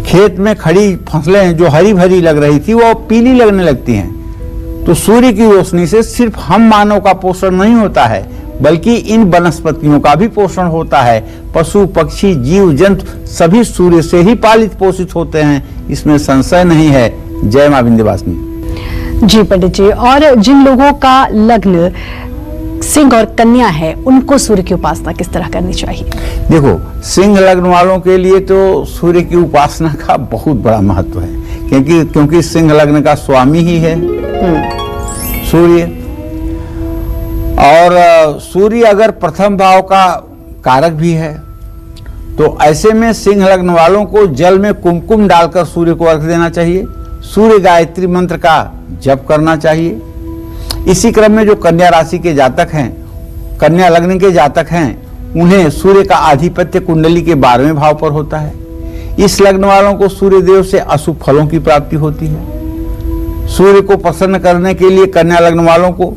खेत में खड़ी फसलें जो हरी भरी लग रही थी वो पीली लगने लगती हैं। तो सूर्य की रोशनी से सिर्फ हम मानव का पोषण नहीं होता है बल्कि इन वनस्पतियों का भी पोषण होता है। पशु पक्षी जीव जंतु सभी सूर्य से ही पालित पोषित होते हैं, इसमें संशय नहीं है। जय मां विंध्यवासिनी। जी पंडित जी, और जिन लोगों का लग्न सिंह और कन्या है उनको सूर्य की उपासना किस तरह करनी चाहिए? देखो, सिंह लग्न वालों के लिए तो सूर्य की उपासना का बहुत बड़ा महत्व है क्योंकि सिंह लग्न का स्वामी ही है सूर्य। और सूर्य अगर प्रथम भाव का कारक भी है तो ऐसे में सिंह लग्न वालों को जल में कुमकुम डालकर सूर्य को अर्घ्य देना चाहिए। सूर्य गायत्री मंत्र का जप करना चाहिए। इसी क्रम में जो कन्या राशि के जातक हैं, कन्या लग्न के जातक हैं, उन्हें सूर्य का आधिपत्य कुंडली के 12वें भाव पर होता है। इस लग्न वालों को सूर्य देव से अशुभ फलों की प्राप्ति होती है। सूर्य को प्रसन्न करने के लिए कन्या लग्न वालों को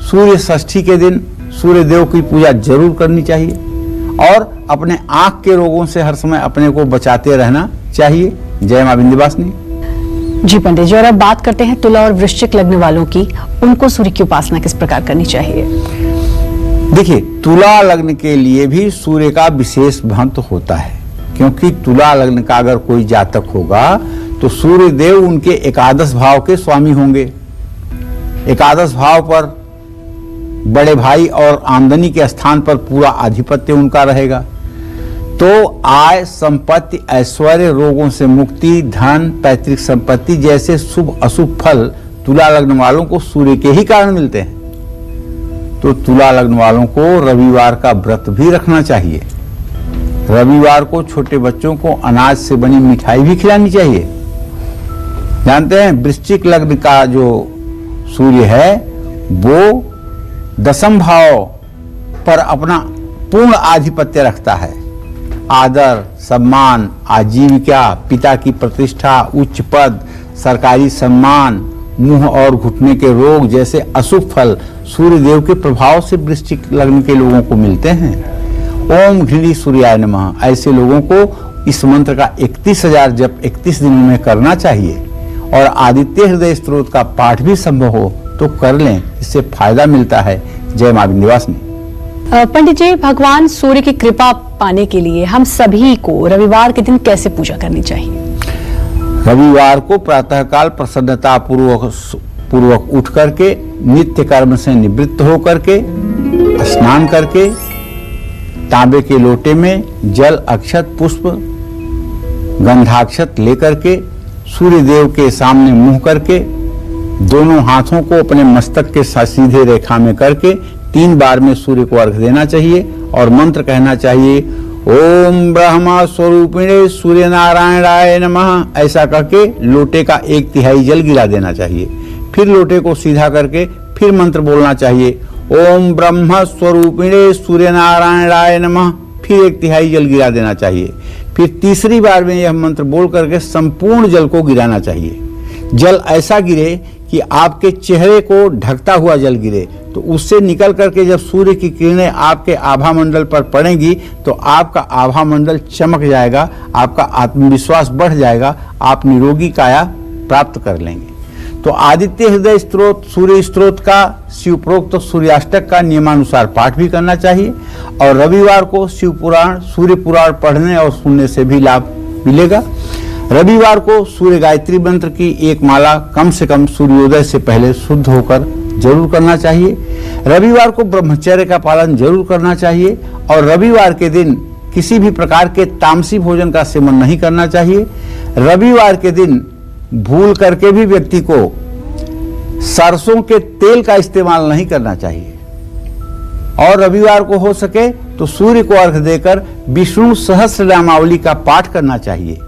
सूर्य षष्ठी के दिन सूर्य देव की पूजा जरूर करनी चाहिए और अपने आंख के रोगों से हर समय अपने को बचाते रहना चाहिए। जय मां विंध्यवासिनी। जी पंडित जी, और अब बात करते हैं तुला और वृश्चिक लग्न वालों की, उनको सूर्य की उपासना किस प्रकार करनी चाहिए? देखिए, तुला लग्न के लिए भी सूर्य का विशेष महत्व होता है क्योंकि तुला लग्न का अगर कोई जातक होगा तो सूर्य देव उनके एकादश भाव के स्वामी होंगे। एकादश भाव पर बड़े भाई और आमदनी के स्थान पर पूरा आधिपत्य उनका रहेगा। तो आय, संपत्ति, ऐश्वर्य, रोगों से मुक्ति, धन, पैतृक संपत्ति जैसे शुभ अशुभ फल तुला लग्न वालों को सूर्य के ही कारण मिलते हैं। तो तुला लग्न वालों को रविवार का व्रत भी रखना चाहिए। रविवार को छोटे बच्चों को अनाज से बनी मिठाई भी खिलानी चाहिए। जानते हैं वृश्चिक लग्न का जो सूर्य है वो 10वें भाव पर अपना पूर्ण आधिपत्य रखता है। आदर, सम्मान, आजीविका, पिता की प्रतिष्ठा, उच्च पद, सरकारी सम्मान, मुंह और घुटने के रोग जैसे अशुभ फल सूर्य देव के प्रभाव से वृश्चिक लग्न के लोगों को मिलते हैं। ओम घृणी सूर्याय नमः ऐसे लोगों को इस मंत्र का 31,000 जप 31 दिनों में करना चाहिए। और आदित्य हृदय स्तोत्र का पाठ भी संभव हो तो कर लें, इससे फायदा मिलता है। जय मां विंध्यवासिनी। पंडित जी, भगवान सूर्य की कृपा पाने के लिए हम सभी को रविवार के दिन कैसे पूजा करनी चाहिए? रविवार को प्रातःकाल प्रसन्नता पूर्वक उठ करके नित्य कर्म से निवृत्त होकर के स्नान करके तांबे के लोटे में जल, अक्षत, पुष्प, गंधाक्षत लेकर के सूर्य देव के सामने मुंह करके दोनों हाथों को अपने मस्तक के साथ सीधे रेखा में करके 3 बार में सूर्य को अर्घ देना चाहिए और मंत्र कहना चाहिए, ओम ब्रह्मा स्वरूपिणे सूर्य नारायणाय नमः। ऐसा करके लोटे का 1/3 जल गिरा देना चाहिए। फिर लोटे को सीधा करके फिर मंत्र बोलना चाहिए, ओम ब्रह्म स्वरूपिणे सूर्य नारायणाय नमः। फिर 1/3 जल गिरा देना चाहिए। फिर तीसरी बार में यह मंत्र बोल करके संपूर्ण जल को गिराना चाहिए। जल ऐसा गिरे कि आपके चेहरे को ढकता हुआ जल गिरे, तो उससे निकल करके जब सूर्य की किरणें आपके आभा मंडल पर पड़ेंगी तो आपका आभा मंडल चमक जाएगा, आपका आत्मविश्वास बढ़ जाएगा, आप निरोगी काया प्राप्त कर लेंगे। तो आदित्य हृदय स्तोत्र, सूर्य स्तोत्र का शिवप्रोक्त सूर्याष्टक का नियमानुसार पाठ भी करना चाहिए। और रविवार को शिव पुराण, सूर्य पुराण पढ़ने और सुनने से भी लाभ मिलेगा। रविवार को सूर्य गायत्री मंत्र की 1 माला कम से कम सूर्योदय से पहले शुद्ध होकर जरूर करना चाहिए। रविवार को ब्रह्मचर्य का पालन जरूर करना चाहिए। और रविवार के दिन किसी भी प्रकार के तामसी भोजन का सेवन नहीं करना चाहिए। रविवार के दिन भूल करके भी व्यक्ति को सरसों के तेल का इस्तेमाल नहीं करना चाहिए। और रविवार को हो सके तो सूर्य को अर्घ देकर विष्णु सहस्रनामावली का पाठ करना चाहिए।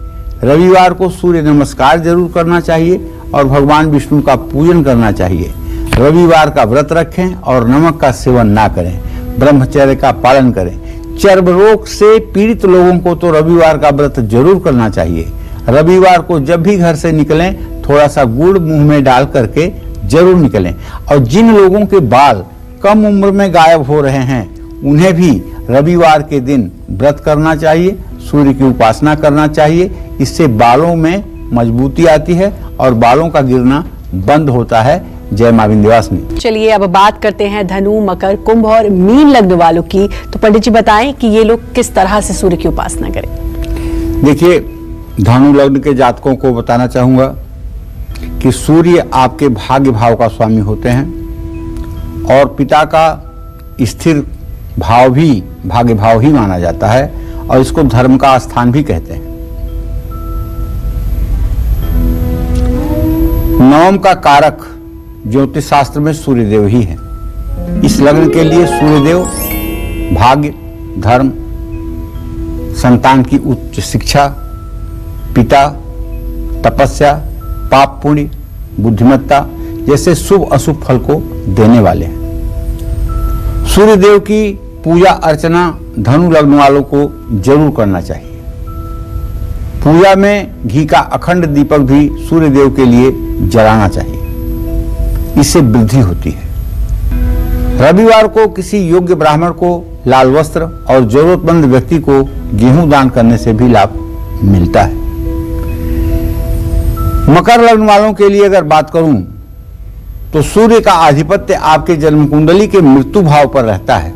रविवार को सूर्य नमस्कार जरूर करना चाहिए और भगवान विष्णु का पूजन करना चाहिए। रविवार का व्रत रखें और नमक का सेवन ना करें, ब्रह्मचर्य का पालन करें। चर्म रोग से पीड़ित लोगों को तो रविवार का व्रत जरूर करना चाहिए। रविवार को जब भी घर से निकलें थोड़ा सा गुड़ मुंह में डाल करके जरूर निकलें। और जिन लोगों के बाल कम उम्र में गायब हो रहे हैं उन्हें भी रविवार के दिन व्रत करना चाहिए, सूर्य की उपासना करना चाहिए। इससे बालों में मजबूती आती है और बालों का गिरना बंद होता है। जय मां विंध्यवासिनी। चलिए अब बात करते हैं धनु, मकर, कुंभ और मीन लग्न वालों की। तो पंडित जी बताएं कि ये लोग किस तरह से सूर्य की उपासना करें। देखिए, धनु लग्न के जातकों को बताना चाहूंगा कि सूर्य आपके भाग्य भाव का स्वामी होते हैं और पिता का स्थिर भाव भी भाग्य भाव ही माना जाता है और इसको धर्म का स्थान भी कहते हैं। नवम का कारक ज्योतिष शास्त्र में सूर्यदेव ही है। इस लग्न के लिए सूर्यदेव भाग्य, धर्म, संतान की उच्च शिक्षा, पिता, तपस्या, पाप पुण्य, बुद्धिमत्ता जैसे शुभ अशुभ फल को देने वाले हैं। सूर्यदेव की पूजा अर्चना धनु लग्न वालों को जरूर करना चाहिए। पूजा में घी का अखंड दीपक भी सूर्यदेव के लिए जलाना चाहिए, इससे वृद्धि होती है। रविवार को किसी योग्य ब्राह्मण को लाल वस्त्र और जरूरतमंद व्यक्ति को गेहूं दान करने से भी लाभ मिलता है। मकर लग्न वालों के लिए अगर बात करूं तो सूर्य का आधिपत्य आपके जन्म कुंडली के मृत्यु भाव पर रहता है।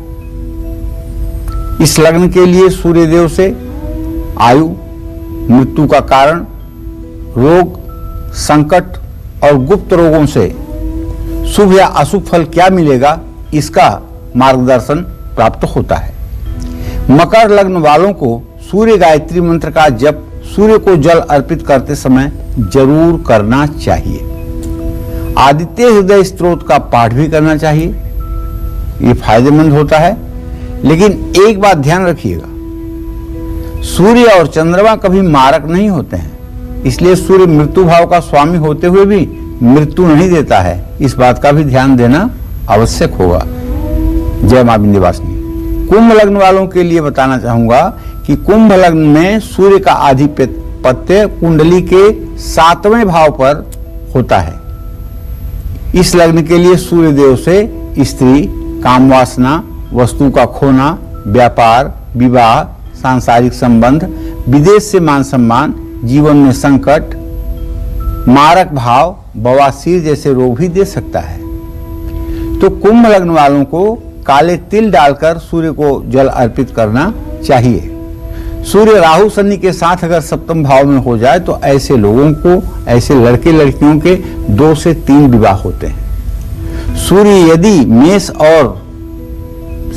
इस लग्न के लिए सूर्यदेव से आयु, मृत्यु का कारण, रोग, संकट और गुप्त रोगों से शुभ या अशुभ फल क्या मिलेगा इसका मार्गदर्शन प्राप्त होता है। मकर लग्न वालों को सूर्य गायत्री मंत्र का जप सूर्य को जल अर्पित करते समय जरूर करना चाहिए। आदित्य हृदय स्तोत्र का पाठ भी करना चाहिए, ये फायदेमंद होता है। लेकिन एक बात ध्यान रखिएगा, सूर्य और चंद्रमा कभी मारक नहीं होते हैं, इसलिए सूर्य मृत्यु भाव का स्वामी होते हुए भी मृत्यु नहीं देता है, इस बात का भी ध्यान देना आवश्यक होगा। जय मां विंध्यवासिनी। कुंभ लग्न वालों के लिए बताना चाहूंगा कि कुंभ लग्न में सूर्य का आधिपत्य कुंडली के 7वें भाव पर होता है। इस लग्न के लिए सूर्य देव से स्त्री, काम वासना, वस्तु का खोना, व्यापार, विवाह, सांसारिक संबंध, विदेश से मान सम्मान, जीवन में संकट, मारक भाव, बवासीर जैसे रोग भी दे सकता है। तो कुंभ लग्न वालों को काले तिल डालकर सूर्य को जल अर्पित करना चाहिए। सूर्य राहु शनि के साथ अगर सप्तम भाव में हो जाए तो ऐसे लोगों को, ऐसे लड़के लड़कियों के 2 से 3 विवाह होते हैं। सूर्य यदि मेष और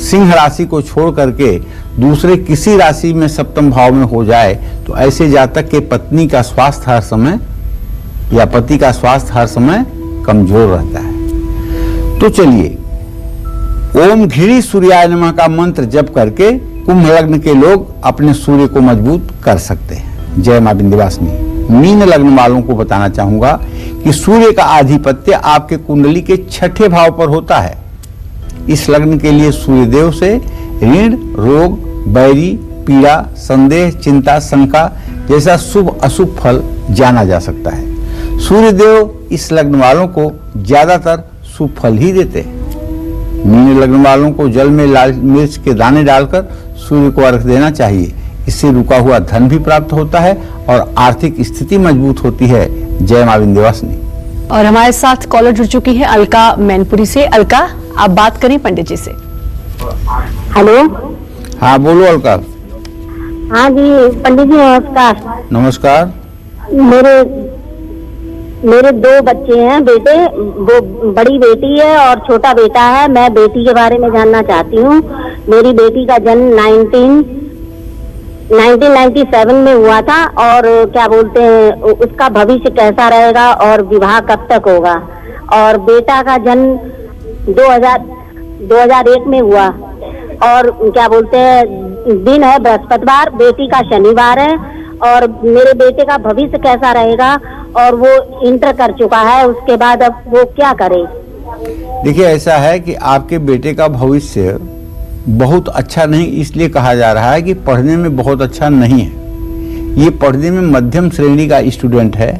सिंह राशि को छोड़ करके दूसरे किसी राशि में सप्तम भाव में हो जाए तो ऐसे जातक के पत्नी का स्वास्थ्य हर समय या पति का स्वास्थ्य हर समय कमजोर रहता है। तो चलिए ओम घिरी सूर्याय नमः का मंत्र जप करके कुंभ लग्न के लोग अपने सूर्य को मजबूत कर सकते हैं। जय मां विंध्यवासिनी। मीन लग्न वालों को बताना चाहूंगा कि सूर्य का आधिपत्य आपके कुंडली के 6ठे भाव पर होता है। इस लग्न के लिए सूर्यदेव से ऋण, रोग, बैरी, पीड़ा, संदेह, चिंता, शंका जैसा शुभ अशुभ फल जाना जा सकता है। सूर्यदेव इस लग्न वालों को ज्यादातर शुभ फल ही देते हैं। मीन लग्न वालों को जल में लाल मिर्च के दाने डालकर सूर्य को अर्घ देना चाहिए। इससे रुका हुआ धन भी प्राप्त होता है और आर्थिक स्थिति मजबूत होती है। जय मां विंध्यवासिनी। और हमारे साथ कॉलर जुड़ चुकी है अलका मैनपुरी से। अलका, आप बात करें पंडित जी से। हेलो। हाँ बोलो अलका। हाँ जी पंडित जी नमस्कार। नमस्कार। मेरे 2 बच्चे हैं बेटे, वो बड़ी बेटी है और छोटा बेटा है। मैं बेटी के बारे में जानना चाहती हूँ। मेरी बेटी का जन्म 1997 में हुआ था और क्या बोलते हैं उसका भविष्य कैसा रहेगा और विवाह कब तक होगा। और बेटा का जन्म 2001 में हुआ और क्या बोलते हैं दिन है बृहस्पतिवार, बेटी का शनिवार है। और मेरे बेटे का भविष्य कैसा रहेगा और वो इंटर कर चुका है, उसके बाद अब वो क्या करे। देखिए ऐसा है कि आपके बेटे का भविष्य बहुत अच्छा नहीं इसलिए कहा जा रहा है कि पढ़ने में बहुत अच्छा नहीं है। ये पढ़ने में मध्यम श्रेणी का स्टूडेंट है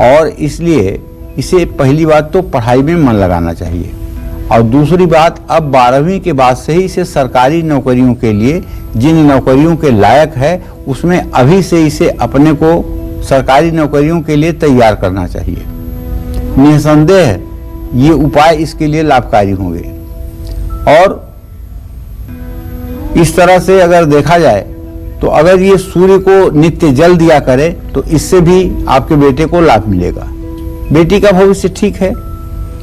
और इसलिए इसे पहली बात तो पढ़ाई में मन लगाना चाहिए और दूसरी बात अब 12वीं के बाद से ही इसे सरकारी नौकरियों के लिए, जिन नौकरियों के लायक है उसमें अभी से इसे अपने को सरकारी नौकरियों के लिए तैयार करना चाहिए। निसंदेह ये उपाय इसके लिए लाभकारी होंगे। और इस तरह से अगर देखा जाए तो अगर ये सूर्य को नित्य जल दिया करे तो इससे भी आपके बेटे को लाभ मिलेगा। बेटी का भविष्य ठीक है,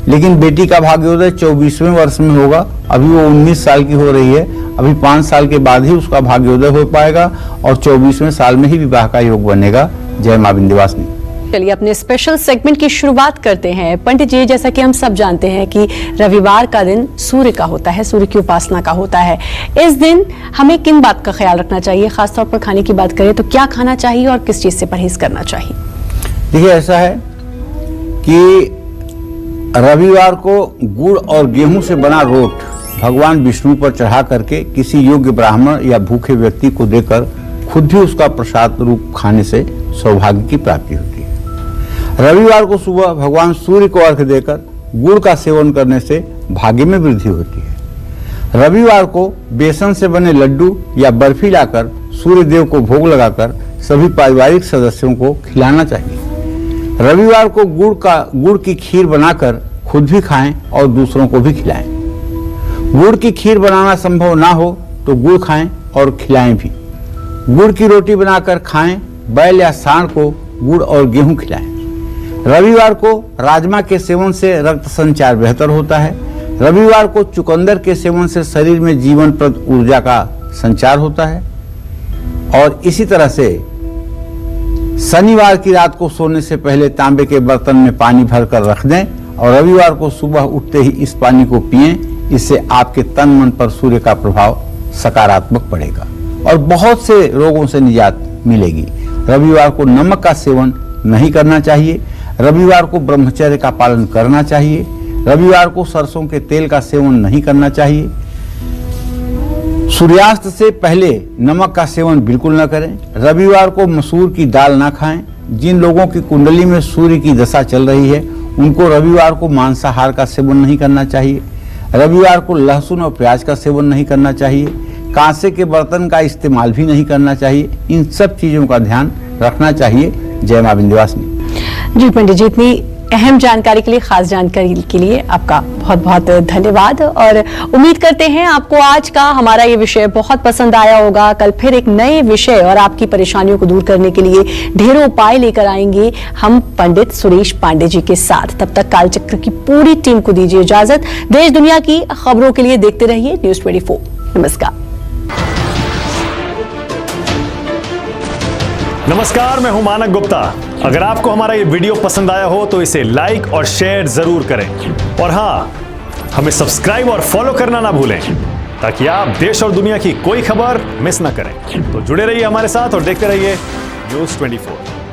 लेकिन बेटी का भाग्योदय 24वें वर्ष में होगा। अभी वो 19 साल की हो रही है, अभी 5 साल के बाद ही उसका भाग्योदय हो पाएगा और 24वें साल में ही विवाह का योग बनेगा। जय मां विंध्यवासिनी। चलिए अपने स्पेशल सेगमेंट की शुरुआत करते हैं। पंडित जी, जैसा कि हम सब जानते हैं कि रविवार का दिन सूर्य का होता है, सूर्य की उपासना का होता है। इस दिन हमें किन बात का ख्याल रखना चाहिए? खासतौर पर खाने की बात करें तो क्या खाना चाहिए और किस चीज से परहेज करना चाहिए? देखिए ऐसा है कि रविवार को गुड़ और गेहूं से बना रोट भगवान विष्णु पर चढ़ा करके किसी योग्य ब्राह्मण या भूखे व्यक्ति को देकर खुद भी उसका प्रसाद रूप खाने से सौभाग्य की प्राप्ति होती है। रविवार को सुबह भगवान सूर्य को अर्घ्य देकर गुड़ का सेवन करने से भाग्य में वृद्धि होती है। रविवार को बेसन से बने लड्डू या बर्फी लाकर सूर्य देव को भोग लगाकर सभी पारिवारिक सदस्यों को खिलाना चाहिए। रविवार को गुड़ की खीर बनाकर खुद भी खाएं और दूसरों को भी खिलाएं। गुड़ की खीर बनाना संभव ना हो तो गुड़ खाएं और खिलाएं भी। गुड़ की रोटी बनाकर खाएं, बैल या सांड को गुड़ और गेहूं खिलाएं। रविवार को राजमा के सेवन से रक्त संचार बेहतर होता है। रविवार को चुकंदर के सेवन से शरीर में जीवनप्रद ऊर्जा का संचार होता है। और इसी तरह से शनिवार की रात को सोने से पहले तांबे के बर्तन में पानी भरकर रख दें और रविवार को सुबह उठते ही इस पानी को पिएं। इससे आपके तन मन पर सूर्य का प्रभाव सकारात्मक पड़ेगा और बहुत से रोगों से निजात मिलेगी। रविवार को नमक का सेवन नहीं करना चाहिए। रविवार को ब्रह्मचर्य का पालन करना चाहिए। रविवार को सरसों के तेल का सेवन नहीं करना चाहिए। सूर्यास्त से पहले नमक का सेवन बिल्कुल न करें। रविवार को मसूर की दाल ना खाएं। जिन लोगों की कुंडली में सूर्य की दशा चल रही है उनको रविवार को मांसाहार का सेवन नहीं करना चाहिए। रविवार को लहसुन और प्याज का सेवन नहीं करना चाहिए। कांसे के बर्तन का इस्तेमाल भी नहीं करना चाहिए। इन सब चीजों का ध्यान रखना चाहिए। जय मां विंध्यवासिनी। जी पंडित जी, इतनी अहम जानकारी के लिए, खास जानकारी के लिए आपका बहुत बहुत धन्यवाद। और उम्मीद करते हैं आपको आज का हमारा ये विषय बहुत पसंद आया होगा। कल फिर एक नए विषय और आपकी परेशानियों को दूर करने के लिए ढेरों उपाय लेकर आएंगे हम पंडित सुरेश पांडे जी के साथ। तब तक कालचक्र की पूरी टीम को दीजिए इजाजत। देश दुनिया की खबरों के लिए देखते रहिए न्यूज़ 24। नमस्कार। नमस्कार, मैं हूं मानक गुप्ता। अगर आपको हमारा ये वीडियो पसंद आया हो तो इसे लाइक और शेयर जरूर करें। और हाँ, हमें सब्सक्राइब और फॉलो करना ना भूलें ताकि आप देश और दुनिया की कोई खबर मिस ना करें। तो जुड़े रहिए हमारे साथ और देखते रहिए न्यूज़ 24।